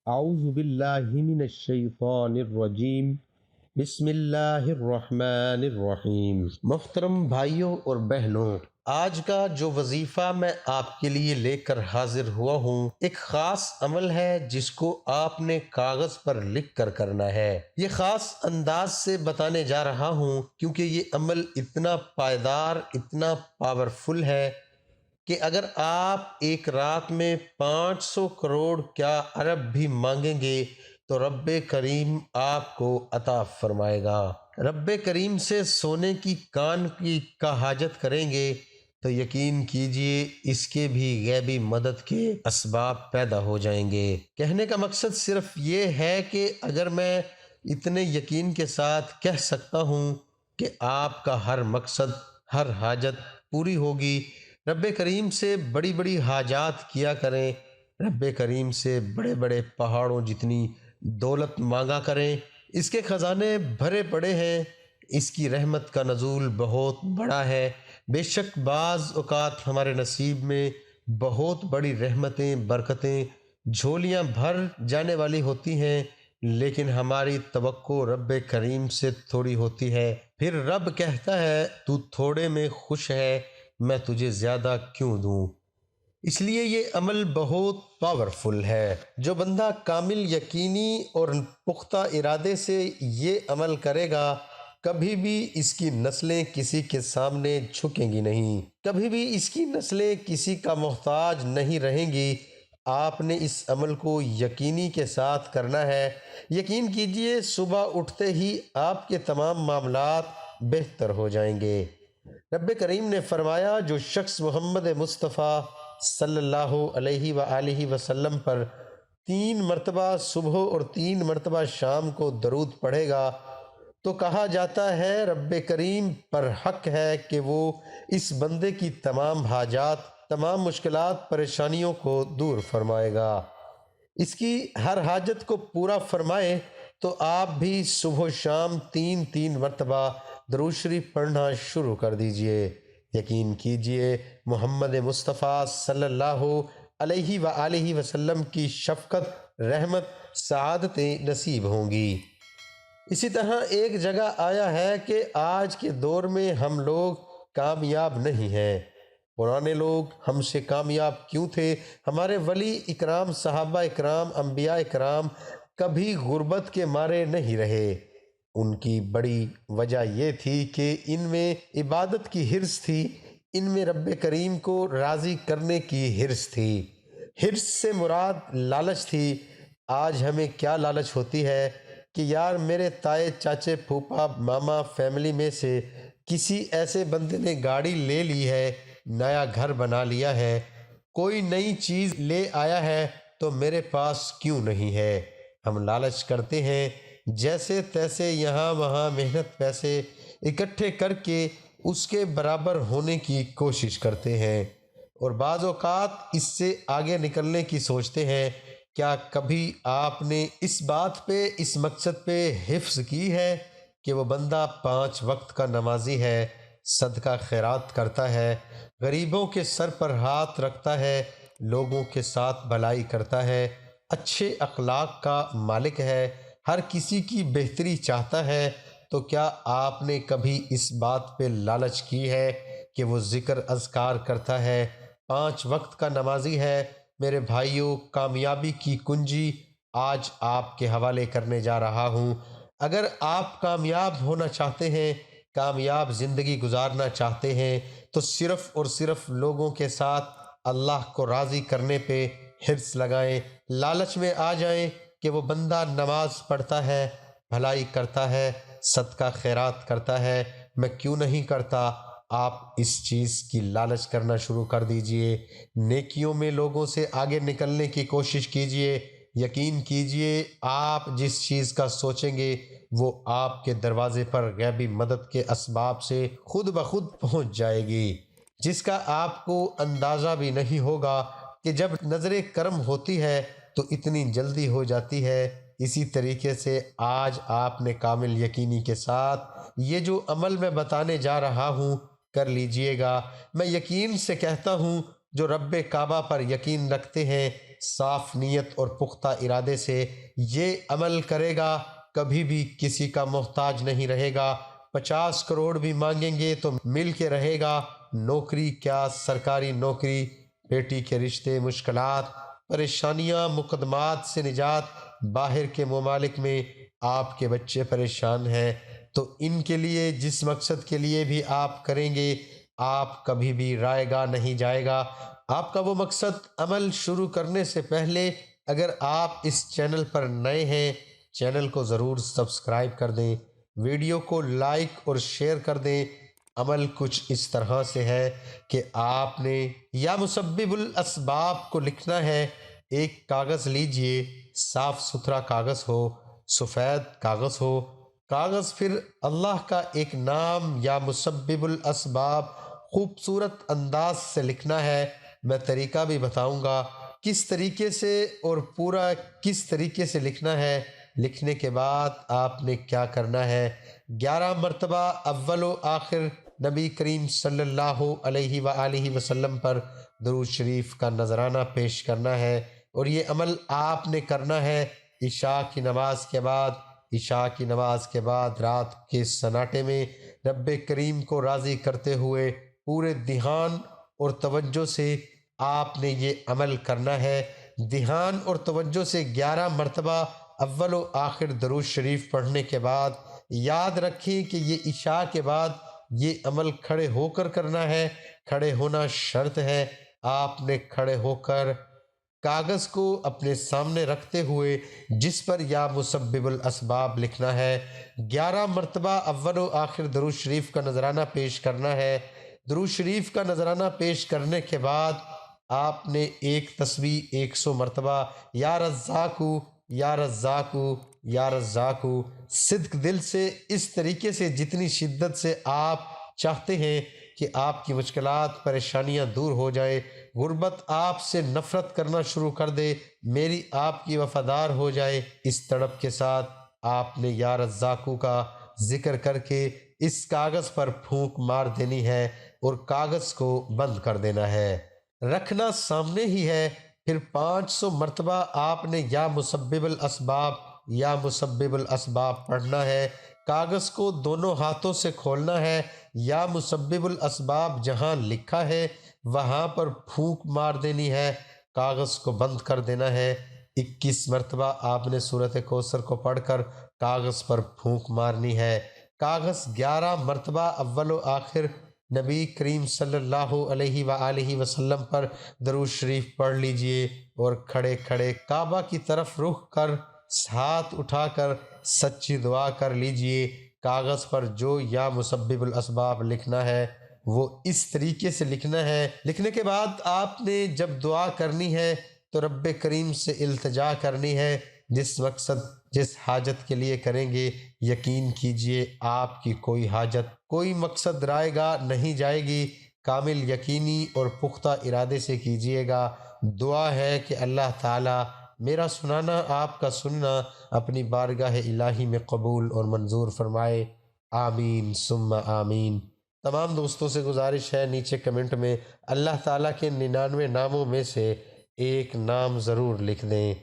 اعوذ باللہ من الشیطان الرجیم، بسم اللہ الرحمن الرحیم۔ محترم بھائیوں اور بہنوں، آج کا جو وظیفہ میں آپ کے لیے لے کر حاضر ہوا ہوں، ایک خاص عمل ہے جس کو آپ نے کاغذ پر لکھ کر کرنا ہے۔ یہ خاص انداز سے بتانے جا رہا ہوں کیونکہ یہ عمل اتنا پائیدار، اتنا پاورفل ہے کہ اگر آپ ایک رات میں 500 کروڑ کیا ارب بھی مانگیں گے تو رب کریم آپ کو عطا فرمائے گا۔ رب کریم سے سونے کی کان کا حاجت کریں گے تو یقین کیجئے اس کے بھی غیبی مدد کے اسباب پیدا ہو جائیں گے۔ کہنے کا مقصد صرف یہ ہے کہ اگر میں اتنے یقین کے ساتھ کہہ سکتا ہوں کہ آپ کا ہر مقصد، ہر حاجت پوری ہوگی، رب کریم سے بڑی بڑی حاجات کیا کریں، رب کریم سے بڑے بڑے پہاڑوں جتنی دولت مانگا کریں، اس کے خزانے بھرے پڑے ہیں، اس کی رحمت کا نزول بہت بڑا ہے۔ بے شک بعض اوقات ہمارے نصیب میں بہت بڑی رحمتیں، برکتیں جھولیاں بھر جانے والی ہوتی ہیں، لیکن ہماری توقع رب کریم سے تھوڑی ہوتی ہے۔ پھر رب کہتا ہے تو تھوڑے میں خوش ہے، میں تجھے زیادہ کیوں دوں؟ اس لیے یہ عمل بہت پاورفل ہے۔ جو بندہ کامل یقینی اور پختہ ارادے سے یہ عمل کرے گا، کبھی بھی اس کی نسلیں کسی کے سامنے جھکیں گی نہیں، کبھی بھی اس کی نسلیں کسی کا محتاج نہیں رہیں گی۔ آپ نے اس عمل کو یقینی کے ساتھ کرنا ہے۔ یقین کیجئے صبح اٹھتے ہی آپ کے تمام معاملات بہتر ہو جائیں گے۔ رب کریم نے فرمایا، جو شخص محمد مصطفیٰ صلی اللہ علیہ وآلہ وسلم پر 3 مرتبہ صبح اور 3 مرتبہ شام کو درود پڑھے گا تو کہا جاتا ہے رب کریم پر حق ہے کہ وہ اس بندے کی تمام حاجات، تمام مشکلات، پریشانیوں کو دور فرمائے گا، اس کی ہر حاجت کو پورا فرمائے۔ تو آپ بھی صبح و شام 3 مرتبہ درود شریف پڑھنا شروع کر دیجئے۔ یقین کیجئے محمد مصطفیٰ صلی اللہ علیہ وآلہ وسلم کی شفقت، رحمت، سعادتیں نصیب ہوں گی۔ اسی طرح ایک جگہ آیا ہے کہ آج کے دور میں ہم لوگ کامیاب نہیں ہیں۔ پرانے لوگ ہم سے کامیاب کیوں تھے؟ ہمارے ولی اکرام، صحابہ اکرام، انبیاء اکرام کبھی غربت کے مارے نہیں رہے۔ ان کی بڑی وجہ یہ تھی کہ ان میں عبادت کی حرص تھی، ان میں رب کریم کو راضی کرنے کی حرص تھی۔ حرص سے مراد لالچ تھی۔ آج ہمیں کیا لالچ ہوتی ہے کہ یار میرے تائے، چاچے، پھوپھا، ماما، فیملی میں سے کسی ایسے بندے نے گاڑی لے لی ہے، نیا گھر بنا لیا ہے، کوئی نئی چیز لے آیا ہے تو میرے پاس کیوں نہیں ہے؟ ہم لالچ کرتے ہیں، جیسے تیسے یہاں وہاں محنت پیسے اکٹھے کر کے اس کے برابر ہونے کی کوشش کرتے ہیں، اور بعض اوقات اس سے آگے نکلنے کی سوچتے ہیں۔ کیا کبھی آپ نے اس بات پہ، اس مقصد پہ حفظ کی ہے کہ وہ بندہ 5 وقت کا نمازی ہے، صدقہ خیرات کرتا ہے، غریبوں کے سر پر ہاتھ رکھتا ہے، لوگوں کے ساتھ بھلائی کرتا ہے، اچھے اخلاق کا مالک ہے، ہر کسی کی بہتری چاہتا ہے؟ تو کیا آپ نے کبھی اس بات پہ لالچ کی ہے کہ وہ ذکر اذکار کرتا ہے، 5 وقت کا نمازی ہے؟ میرے بھائیوں، کامیابی کی کنجی آج آپ کے حوالے کرنے جا رہا ہوں۔ اگر آپ کامیاب ہونا چاہتے ہیں، کامیاب زندگی گزارنا چاہتے ہیں، تو صرف اور صرف لوگوں کے ساتھ اللہ کو راضی کرنے پہ حرص لگائیں۔ لالچ میں آ جائیں کہ وہ بندہ نماز پڑھتا ہے، بھلائی کرتا ہے، صدقہ خیرات کرتا ہے، میں کیوں نہیں کرتا؟ آپ اس چیز کی لالچ کرنا شروع کر دیجئے۔ نیکیوں میں لوگوں سے آگے نکلنے کی کوشش کیجئے۔ یقین کیجئے آپ جس چیز کا سوچیں گے وہ آپ کے دروازے پر غیبی مدد کے اسباب سے خود بخود پہنچ جائے گی، جس کا آپ کو اندازہ بھی نہیں ہوگا کہ جب نظر کرم ہوتی ہے تو اتنی جلدی ہو جاتی ہے۔ اسی طریقے سے آج آپ نے کامل یقینی کے ساتھ یہ جو عمل میں بتانے جا رہا ہوں کر لیجئے گا۔ میں یقین سے کہتا ہوں جو رب کعبہ پر یقین رکھتے ہیں، صاف نیت اور پختہ ارادے سے یہ عمل کرے گا کبھی بھی کسی کا محتاج نہیں رہے گا۔ 50 کروڑ بھی مانگیں گے تو مل کے رہے گا۔ نوکری کیا سرکاری نوکری، بیٹی کے رشتے، مشکلات، پریشانیاں، مقدمات سے نجات، باہر کے ممالک میں آپ کے بچے پریشان ہیں تو ان کے لیے جس مقصد کے لیے بھی آپ کریں گے آپ کبھی بھی رائے گا نہیں جائے گا۔ آپ کا وہ مقصد عمل شروع کرنے سے پہلے اگر آپ اس چینل پر نئے ہیں چینل کو ضرور سبسکرائب کر دیں، ویڈیو کو لائک اور شیئر کر دیں۔ عمل کچھ اس طرح سے ہے کہ آپ نے یا مسبب الاسباب کو لکھنا ہے۔ ایک کاغذ لیجئے، صاف ستھرا کاغذ ہو، سفید کاغذ ہو، کاغذ پھر اللہ کا ایک نام یا مسبب الاسباب خوبصورت انداز سے لکھنا ہے۔ میں طریقہ بھی بتاؤں گا کس طریقے سے اور پورا کس طریقے سے لکھنا ہے۔ لکھنے کے بعد آپ نے کیا کرنا ہے، 11 مرتبہ اول و آخر نبی کریم صلی اللہ علیہ وآلہ وسلم پر درود شریف کا نذرانہ پیش کرنا ہے، اور یہ عمل آپ نے کرنا ہے عشاء کی نماز کے بعد۔ عشاء کی نماز کے بعد رات کے سناٹے میں رب کریم کو راضی کرتے ہوئے پورے دھیان اور توجہ سے آپ نے یہ عمل کرنا ہے۔ دھیان اور توجہ سے 11 مرتبہ اول و آخر درود شریف پڑھنے کے بعد یاد رکھیں کہ یہ عشاء کے بعد یہ عمل کھڑے ہو کر کرنا ہے۔ کھڑے ہونا شرط ہے۔ آپ نے کھڑے ہو کر کاغذ کو اپنے سامنے رکھتے ہوئے جس پر یا مسبب الاسباب لکھنا ہے 11 مرتبہ اول و آخر درود شریف کا نذرانہ پیش کرنا ہے۔ درود شریف کا نذرانہ پیش کرنے کے بعد آپ نے ایک تسبیح 100 مرتبہ یا رزاقو یا رزاقو یا رزاقو صدق دل سے اس طریقے سے جتنی شدت سے آپ چاہتے ہیں کہ آپ کی مشکلات پریشانیاں دور ہو جائے، غربت آپ سے نفرت کرنا شروع کر دے، میری آپ کی وفادار ہو جائے، اس تڑپ کے ساتھ آپ نے یا رزاقو کا ذکر کر کے اس کاغذ پر پھونک مار دینی ہے اور کاغذ کو بند کر دینا ہے، رکھنا سامنے ہی ہے۔ پھر 500 مرتبہ آپ نے یا مسبب الاسباب یا مسبب الاسباب پڑھنا ہے۔ کاغذ کو دونوں ہاتھوں سے کھولنا ہے، یا مسبب الاسباب جہاں لکھا ہے وہاں پر پھونک مار دینی ہے، کاغذ کو بند کر دینا ہے۔ 21 مرتبہ آپ نے سورۃ کوثر کو پڑھ کر کاغذ پر پھونک مارنی ہے۔ کاغذ 11 مرتبہ اول و آخر نبی کریم صلی اللہ علیہ وآلہ وسلم پر درود شریف پڑھ لیجئے، اور کھڑے کھڑے کعبہ کی طرف رخ کر ہاتھ اٹھا کر سچی دعا کر لیجئے۔ کاغذ پر جو یا مسبب الاسباب لکھنا ہے وہ اس طریقے سے لکھنا ہے۔ لکھنے کے بعد آپ نے جب دعا کرنی ہے تو رب کریم سے التجا کرنی ہے۔ جس مقصد جس حاجت کے لیے کریں گے یقین کیجئے آپ کی کوئی حاجت کوئی مقصد رائے گا نہیں جائے گی۔ کامل یقینی اور پختہ ارادے سے کیجئے گا۔ دعا ہے کہ اللہ تعالی میرا سنانا آپ کا سننا اپنی بارگاہ الہی میں قبول اور منظور فرمائے، آمین ثم آمین۔ تمام دوستوں سے گزارش ہے نیچے کمنٹ میں اللہ تعالیٰ کے 99 ناموں میں سے ایک نام ضرور لکھ دیں۔